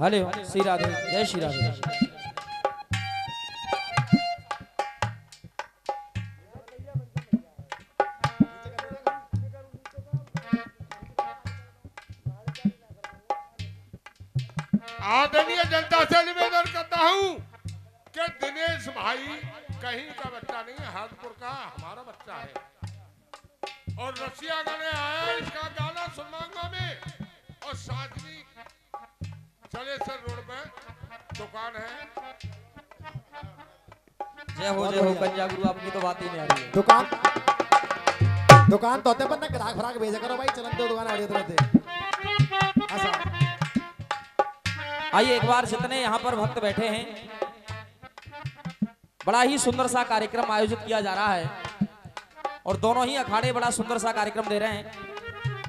हले श्री राधे, जय श्री राधे। आदरणीय जनता से निवेदन करता हूं कि दिनेश भाई कहीं का बच्चा नहीं है, हाथपुर का हमारा बच्चा है और रसिया गाने आया इसका गाना सुनवाऊंगा मैं। और साजनी चलेसर रोड में दुकान है। जय हो कन्या गुरु, आपकी तो बात ही नहीं आ रही है। दुकान तो होते पर ना ग्राहक फराक भेजा करो भाई, चलन दो दुकान आ रही रहते। आइए एक बार जितने यहाँ पर भक्त बैठे हैं, बड़ा ही सुंदर सा कार्यक्रम आयोजित किया जा रहा है और दोनों ही अखाड़े बड़ा सुंदर सा कार्यक्रम दे रहे हैं।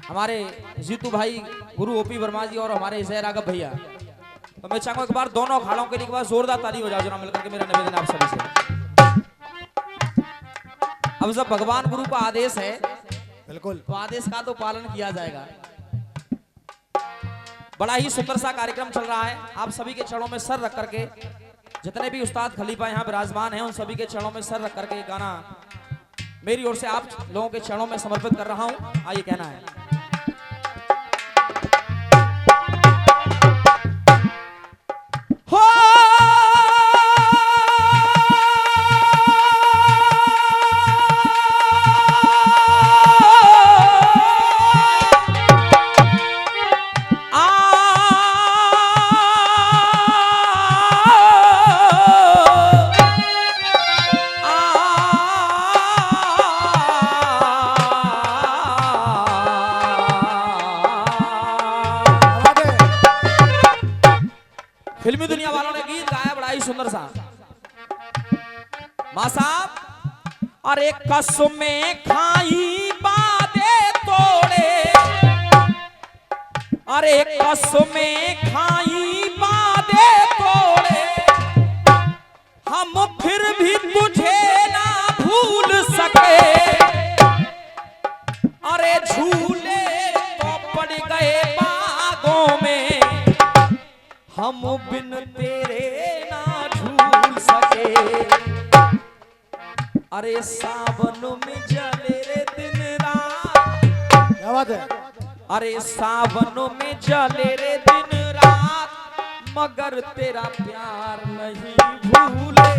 हमारे जीतू भाई गुरु ओपी वर्मा जी और हमारे जय राघव भैया। तो मैं चाहूंगा एक बार दोनों अखाड़ों के लिए एक बार जोरदार ताली हो जाओ जना मिलकर के, मेरा निवेदन आप सभी से। अब जब भगवान गुरु का आदेश है, बिल्कुल, तो आदेश का तो पालन किया जाएगा। बड़ा ही सुंदर सा कार्यक्रम चल रहा है। आप सभी के चरणों में सर रख करके, जितने भी उस्ताद खलीफा यहाँ विराजमान हैं, उन सभी के चरणों में सर रख करके गाना मेरी ओर से आप लोगों के चरणों में समर्पित कर रहा हूं। आइए कहना है, हो फिल्मी दुनिया वालों ने गीत गाया बड़ा ही सुंदर सा। मां साहब, अरे कसमें खाई बादे तोड़े, अरे कसमें खाई बादे तोड़े, हम फिर भी तुझे ना भूल सके। अरे झूले तो पड़ गए बागों में, हम बिन तेरे ना झूल सके। अरे सावन में जले रे दिन रात, क्या बात है। अरे सावन में जले रे दिन रात, मगर तेरा प्यार नहीं भूले।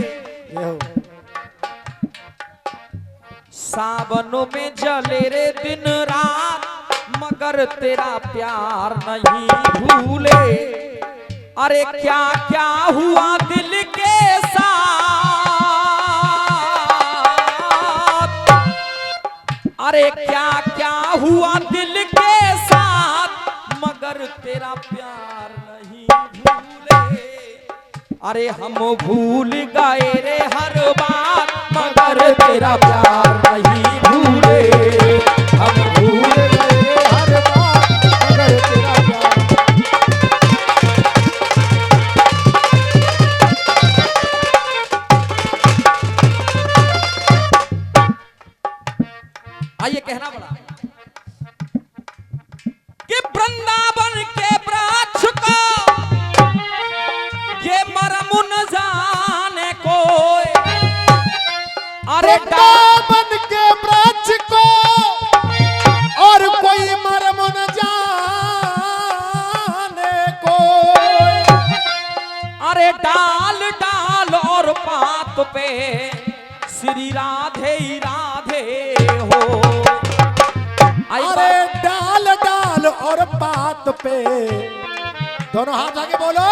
सावन में जले रे दिन रात, मगर तेरा प्यार नहीं भूले। अरे क्या क्या हुआ दिल के साथ, अरे क्या क्या हुआ दिल के साथ, मगर तेरा प्यार नहीं भूले। अरे हम भूल गए रे हर बात, मगर तेरा प्यार नहीं भूले। हम भूल गए हर बात, मगर तेरा प्यार। आइए कहना पड़ा कि वृंदावन के वृक्ष को ये मरम न जाने कोई। अरे वृंदावन के वृक्ष को और कोई मरम न जाने कोई। अरे डाल डाल और पात पे श्री राधे राधे हो। अरे डाल डाल और पात पे, दोनों हाथ आगे बोलो,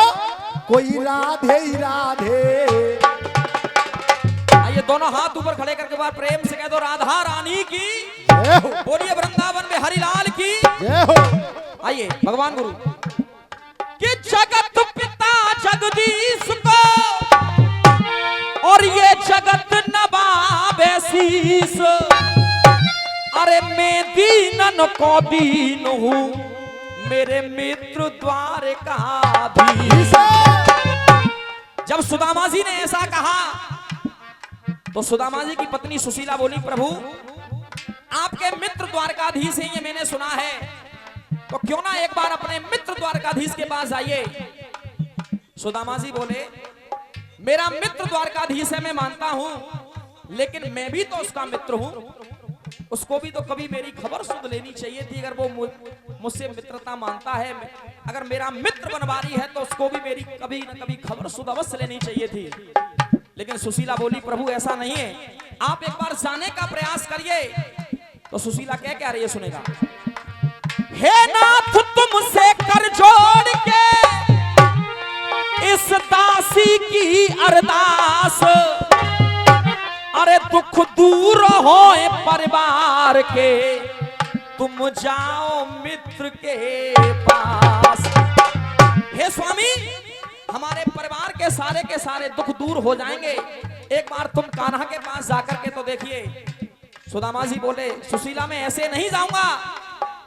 कोई राधे ही राधे। आइए दोनों हाथ ऊपर खड़े करके बार प्रेम से कह दो, राधा रानी की बोलिए, वृंदावन में हरिलाल की जय हो। आइए भगवान गुरु कि जगत पिता जगदीश को और ये जगत नवाबे शीस। अरे मैं दीनन को दीन हूँ, मेरे मित्र द्वारकाधीश। जब सुदामा जी ने ऐसा कहा तो सुदामा जी की पत्नी सुशीला बोली, प्रभु आपके मित्र द्वारकाधीश हैं, ये मैंने सुना है, तो क्यों ना एक बार अपने मित्र द्वारकाधीश के पास आइए। सुदामा जी बोले मेरा मित्र द्वारकाधीश है, मैं मानता हूं, लेकिन मैं भी तो उसका मित्र हूं, उसको भी तो कभी मेरी खबर सुन लेनी चाहिए थी। अगर वो मुझसे मित्रता मानता है, अगर मेरा मित्र बनवारी है, तो उसको भी मेरी कभी न कभी खबर सुध अवश्य लेनी चाहिए थी। लेकिन सुशीला बोली प्रभु ऐसा नहीं है, आप एक बार जाने का प्रयास करिए। तो सुशीला क्या रही है, सुनेगा। हे नाथ तुमसे कर जोड़ के इस दासी की अरदास, अरे दुख दूर होए परिवार के, तुम जाओ मित्र के पास। हे स्वामी, हमारे परिवार के सारे दुख दूर हो जाएंगे, एक बार तुम कान्हा के पास जाकर के तो देखिए। सुदामा जी बोले सुशीला मैं ऐसे नहीं जाऊंगा,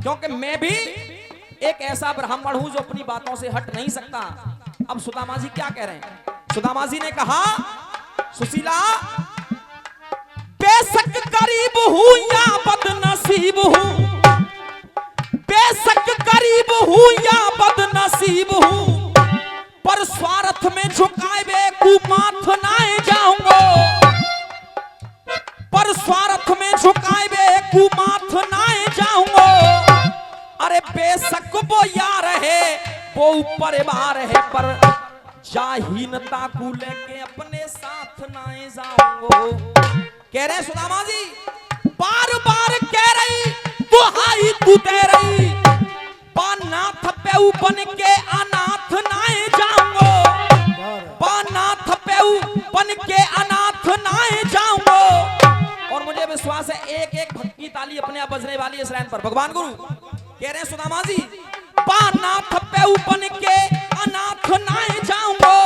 क्योंकि मैं भी एक ऐसा ब्राह्मण हूं जो अपनी बातों से हट नहीं सकता। अब सुदामा जी क्या कह रहे हैं, सुदामा जी ने कहा सुशीला बेशक गरीब हूं या बदनसीब हूं, बेशक गरीब हूं या बदनसीब हूं, पर स्वार्थ में झुकाए बे कुमाथ नाए जाऊंगो, पर स्वार्थ में झुकाए बे कुमाथ नाए जाऊंगो। अरे बेशक वो यार है, वो परिवार है, पर जाहीनता को लेके अपने साथ नाए जाऊंगो। कह रहे सुदामा जी, बार बार कह रही दुहाई तू दे रही, पानाथ पेऊ बन के अनाथ नाए जाऊंगो, पानाथ पेऊ बन के अनाथ नाए जाऊंगो। और मुझे विश्वास है एक एक भक्ति ताली अपने आप बजने वाली इस लाइन पर। भगवान गुरु कह रहे हैं सुदामा जी, पानाथ पेऊ बन के अनाथ नाए जाऊंगो,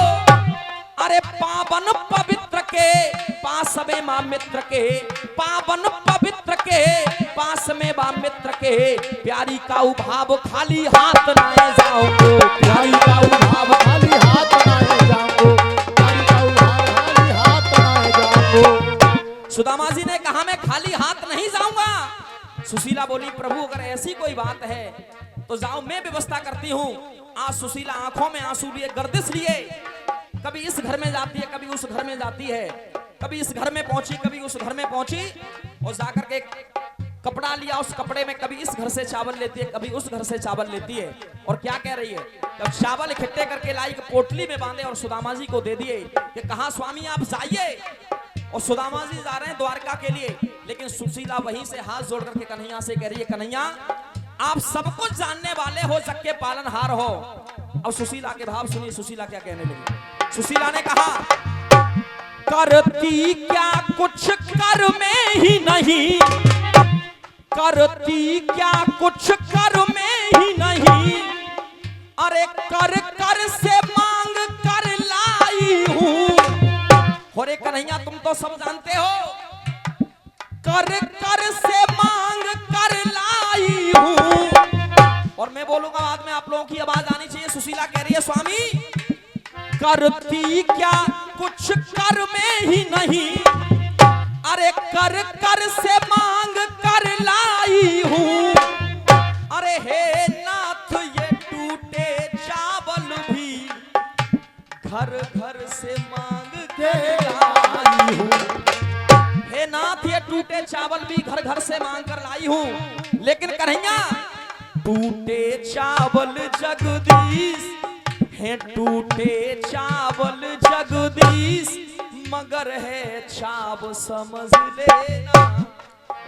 अरे पावन पवित्र के पास में मां मित्र के, पावन पवित्र के पास में मां मित्र के, प्यारी का उभाव खाली हाथ नाए जाऊंगो, प्यारी का उभाव खाली हाथ नाए जाऊंगो, प्यारी का उभाव खाली हाथ नाए जाऊंगो। सुदामा जी ने कहा मैं खाली हाथ नहीं जाऊंगा। सुशीला बोली प्रभु अगर ऐसी कोई बात है तो जाओ, मैं व्यवस्था करती हूँ। आज सुशीला आंखों में आंसू लिए, गर्दिश लिए, कभी इस घर में जाती है, कभी उस घर में जाती है, कभी इस घर में पहुंची, कभी उस घर में पहुंची, और जाकर के कपड़ा लिया, उस कपड़े में कभी इस घर से चावल लेती है, कभी उस घर से चावल लेती है। और क्या कह रही है, जब चावल इकट्ठे करके लाई, पोटली में बांधे और सुदामा जी को दे दिए कि कहा स्वामी आप जाइए। और सुदामा जी जा रहे हैं द्वारका के लिए, लेकिन सुशीला वहीं से हाथ जोड़ करके कन्हैया से कह रही है, कन्हैया आप सब कुछ जानने वाले हो, जग के पालनहार हो। अब सुशीला के भाव सुनिए, सुशीला क्या कहने लगी। सुशीला ने कहा करती क्या कुछ कर में ही नहीं, करती क्या कुछ कर में ही नहीं, अरे कर कर से मांग कर लाई हूं। और कन्हैया तुम तो सब जानते हो, कर कर से मांग कर लाई हूं। और मैं बोलूंगा बाद में, आप लोगों की आवाज आनी चाहिए। सुशीला कह रही है स्वामी करती क्या कुछ कर में ही नहीं, अरे कर कर से मांग कर लाई हूं। अरे हे नाथ ये टूटे चावल भी घर घर से मांग के लाई हूं। हे नाथ ये टूटे चावल भी घर घर से मांग कर लाई हूं। लेकिन कन्हैया टूटे चावल जगदीश है, टूटे चावल जगदीश, मगर है छाव समझ लेना।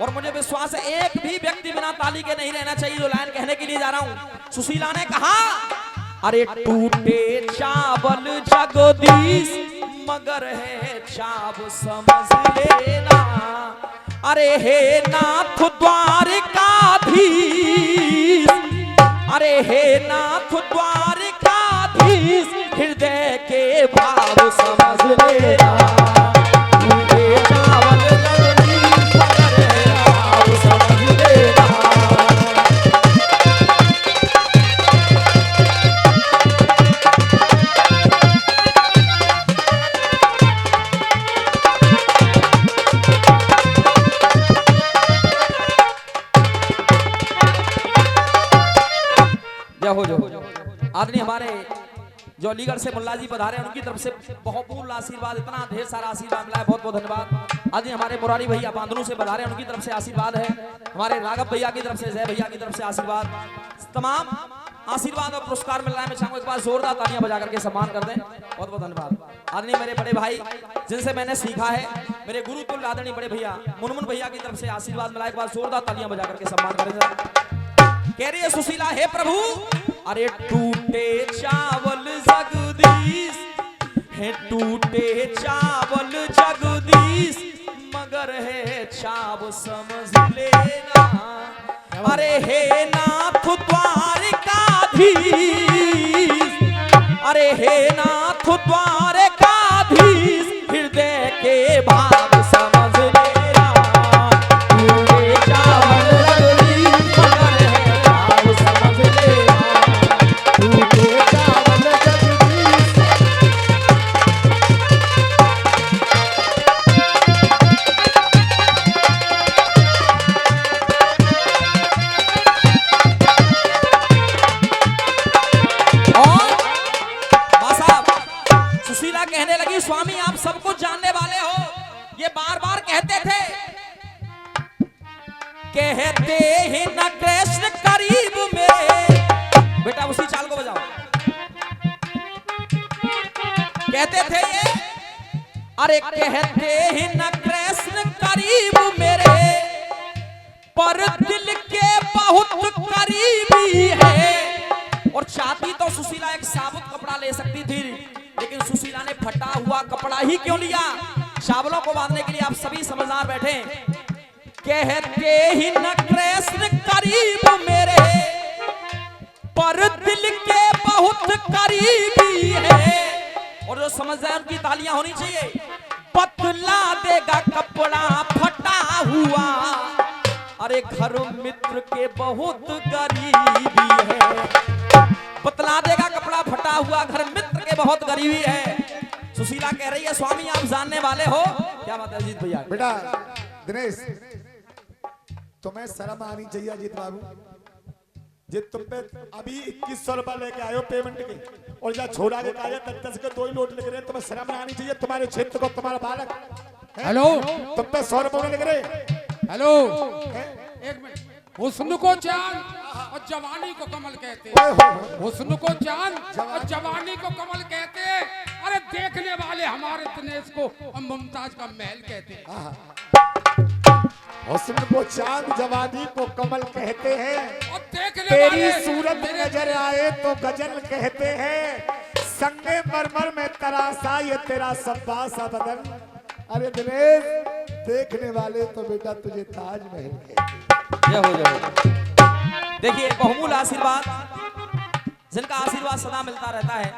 और मुझे विश्वास है एक भी व्यक्ति बिना ताली के नहीं रहना चाहिए जो लाइन कहने के लिए जा रहा हूं। सुशीला ने कहा अरे टूटे चावल जगदीश, मगर है छाव समझ लेना। अरे हे नाथ द्वारकाधीश, अरे हे नाथ द्वारकाधीश, हृदय के भाव समझ लेना। टूटे चावल जगदीश, मगर है छाव समझ लेना। आदरणीय हमारे जो अलीगढ़ से मुल्ला जी पधारे उनकी तरफ से बहुत पूर्ण आशीर्वाद, इतना ढेर सारा आशीर्वाद मिला है, बहुत बहुत धन्यवाद। आदि हमारे मुरारी भैया बांधनू से पधारे उनकी तरफ से आशीर्वाद है, हमारे राघव भैया की तरफ से, जय भैया की तरफ से आशीर्वाद, तमाम आशीर्वाद और पुरस्कार मिल रहा है। मैं चाहूंगा एक बार जोरदार तालियां बजा करके सम्मान कर दें। बहुत बहुत धन्यवाद। आदरणीय मेरे बड़े भाई जिनसे मैंने सीखा है, मेरे गुरु तुल्य आदरणीय बड़े भैया मुनमुन भैया की तरफ से आशीर्वाद मिला, एक बार जोरदार तालियां बजा करके सम्मान करें। कह रही है सुशीला, हे प्रभु अरे टूटे चावल जगदीश, है टूटे चावल जगदीश, मगर है चाव समझ लेना। अरे हे नाथ द्वारकाधीश, अरे हे नाथ द्वारकाधीश, हृदय के भाव समझ लेना। टूटे चावल जगदीश, मगर है चाव समझ लेना। टूटे चावल जगदीश। सुशीला कहने लगी, स्वामी आप सब कुछ जानने वाले हो, ये बार बार कहते थे, कहते ही न कृष्ण करीब मेरे। बेटा उसी चाल को बजाओ। कहते थे ये, अरे कहते ही न कृष्ण करीब मेरे, पर दिल के बहुत करीबी है। और चाहती तो सुशीला एक साबुत कपड़ा ले सकती थी, लेकिन सुशीला ने फटा हुआ कपड़ा ही क्यों लिया? चावलों को बांधने के लिए आप सभी समझदार बैठे। कहते ही न कृष्ण करीब मेरे, पर दिल के बहुत करीबी है। और जो समझदार उनकी तालियां होनी चाहिए। बतला देगा कपड़ा फटा हुआ, अरे घर मित्र के बहुत गरीबी है। बतला देगा कपड़ा फटा हुआ, घर मित्र के बहुत गरीबी है। सुशीला कह रही है, स्वामी आप जानने वाले हो। क्या बात है अजीत भैया? बेटा दिनेश, तुम्हें शर्म आनी चाहिए अजीत बाबू, जे तुम पे अभी 2100 रुपए लेके आयो पेमेंट के, और जहाँ छोड़ा के आया 10 के 2 ही नोट लिख रहे हैं। तुम्हें शर्म आनी चाहिए, तुम्हारे क्षेत्र को तुम्हारा बालक। हेलो, तुम पे 100 रुपए लिख रहे। हेलो, एक मिनट। हुस्न को चांद और जवानी को कमल कहते हैं। हुस्न को चांद और जवानी को कमल कहते हैं। अरे देखने वाले हमारे दिनेश को मुमताज का महल कहते हैं। हुस्न को चांद जवानी को कमल कहते हैं, और देखने तेरी वाले सूरत नजर आए तो गजल कहते हैं, संगे मरमर में तरासा ये तेरा सब्बा सा बदन। अरे दिनेश, देखने वाले तो बेटा तुझे ताजमहल कहते हैं। जय हो, जय हो। देखिए बहुमूल्य आशीर्वाद, जिनका आशीर्वाद सदा मिलता रहता है।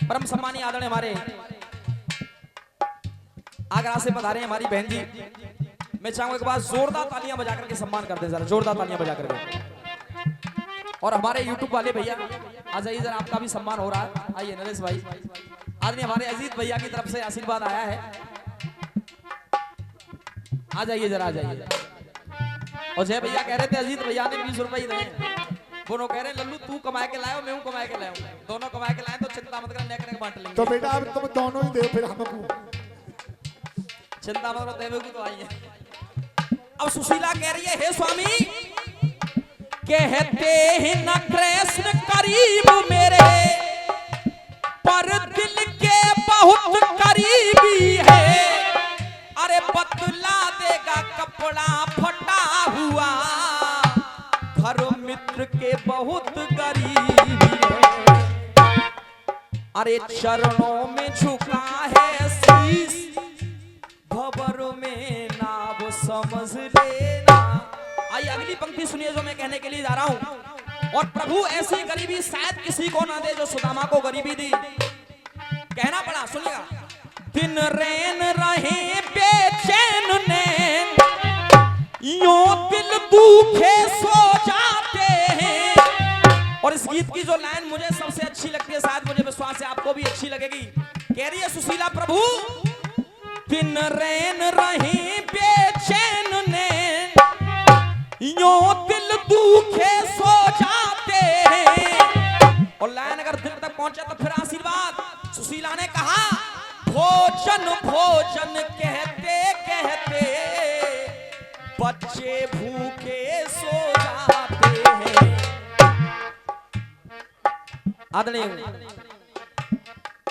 परम सम्मानीय आदरणीय हमारे आगरा से पधारे हमारी बहन जी, मैं चाहूंगा एक बार जोरदार तालियां बजा करके सम्मान करते हैं, जरा जोरदार तालियां बजा करके। और हमारे YouTube वाले भैया आ जाइए, जरा आपका भी सम्मान हो रहा है। आइए नरेश भाई। आदरणीय हमारे अजीत भैया की तरफ से आशीर्वाद आया है, आ जाइए जरा, आ जाइए। और जय भैया कह रहे थे अजीत भैया ने 20 रुपए ही दिए। दोनों कह रहे लल्लू तू कमा के लाया, मैं कमा के लाया, दोनों कमा के लाए तो चिंता मत कर, नेक बांट लेंगे। तो बेटा अब तुम दोनों ही दे फिर हमको। चिंता मत करो, देवे को तो आई है। अब सुशीला कह रही है, हे स्वामी कहते ही न कृष्ण करीब मेरे, पर दिल के बहुत करीबी है। अरे बतला देगा कपड़ा फटा हुआ, घर मित्र के बहुत गरीबी है। अरे चरणों में झुका है शीश, भंवर में नाव समझ लेना। आइए अगली पंक्ति सुनिए जो मैं कहने के लिए जा रहा हूं। और प्रभु ऐसी गरीबी शायद किसी को ना दे जो सुदामा को गरीबी दी। कहना पड़ा, सुनिएगा। दिन रैन रहे बेचैन नैन, यूं दिल दुखे सो जाते हैं। और इस गीत की जो लाइन मुझे सबसे अच्छी लगती है, शायद मुझे विश्वास है आपको भी अच्छी लगेगी। कह रही है सुशीला, प्रभु दिन रैन रहे बेचैन नैन, यूं दिल दुखे सो जाते हैं। और लाइन अगर दिल तक पहुंचे तो फिर आशीर्वाद। बच्चे भूखे सो जाते हैं। आदरणीय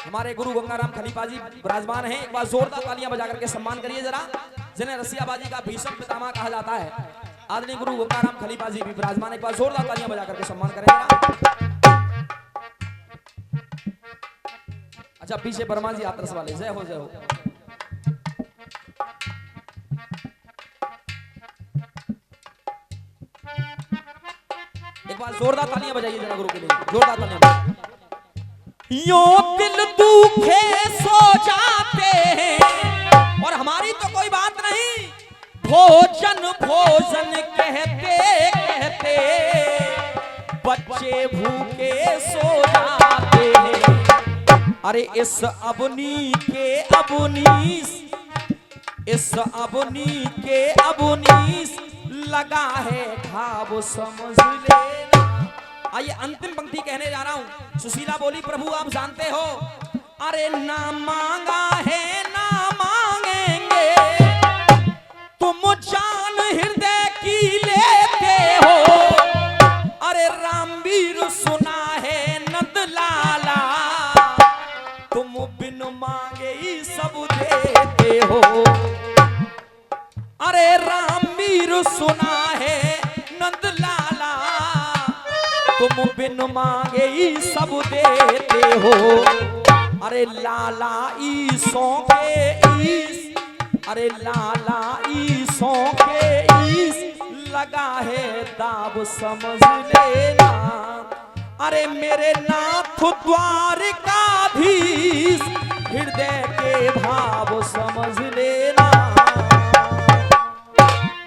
हमारे गुरु गंगाराम खलीफा जी विराजमान हैं। एक बार जोरदार तालियां बजा करके सम्मान करिए जरा, जिन्हें रसियाबाजी का भीषण पितामह कहा जाता है। आदरणीय गुरु गंगाराम खलीफा जी भी विराजमान, एक बार जोरदार तालियां बजा करके सम्मान करें जरा। अच्छा, पीछे वर्मा जी आतरस वाले, जय हो जय हो। एक बार जोरदार तालियां बजाइए जरा गुरु के लिए, जोरदार तालियां। यूं दिल दुखे सो जाते हैं, और हमारी तो कोई बात नहीं, भोजन भोजन कहते कहते बच्चे भूखे सो जाते हैं। अरे इस अबनी के अबनीस, इस अबनी के अबनीस लगा है घाव समझ लेना। आइए अंतिम पंक्ति कहने जा रहा हूं। सुशीला बोली, प्रभु आप जानते हो, अरे ना मांगा है ना मांगेंगे, तुम जान हृदय की लेते हो। अरे रामवीर सुना है नंद लाला, तुम बिन मांगे ही सब देते हो। अरे रामवीर सुना है नंद लाला, तुम बिन मांगे ही सब देते हो। अरे लाला ईसों के ईस, अरे लाला ईसों के ईस लगा है दाव समझ लेना। अरे मेरे नाथ द्वारकाधीश हृदय के भाव समझ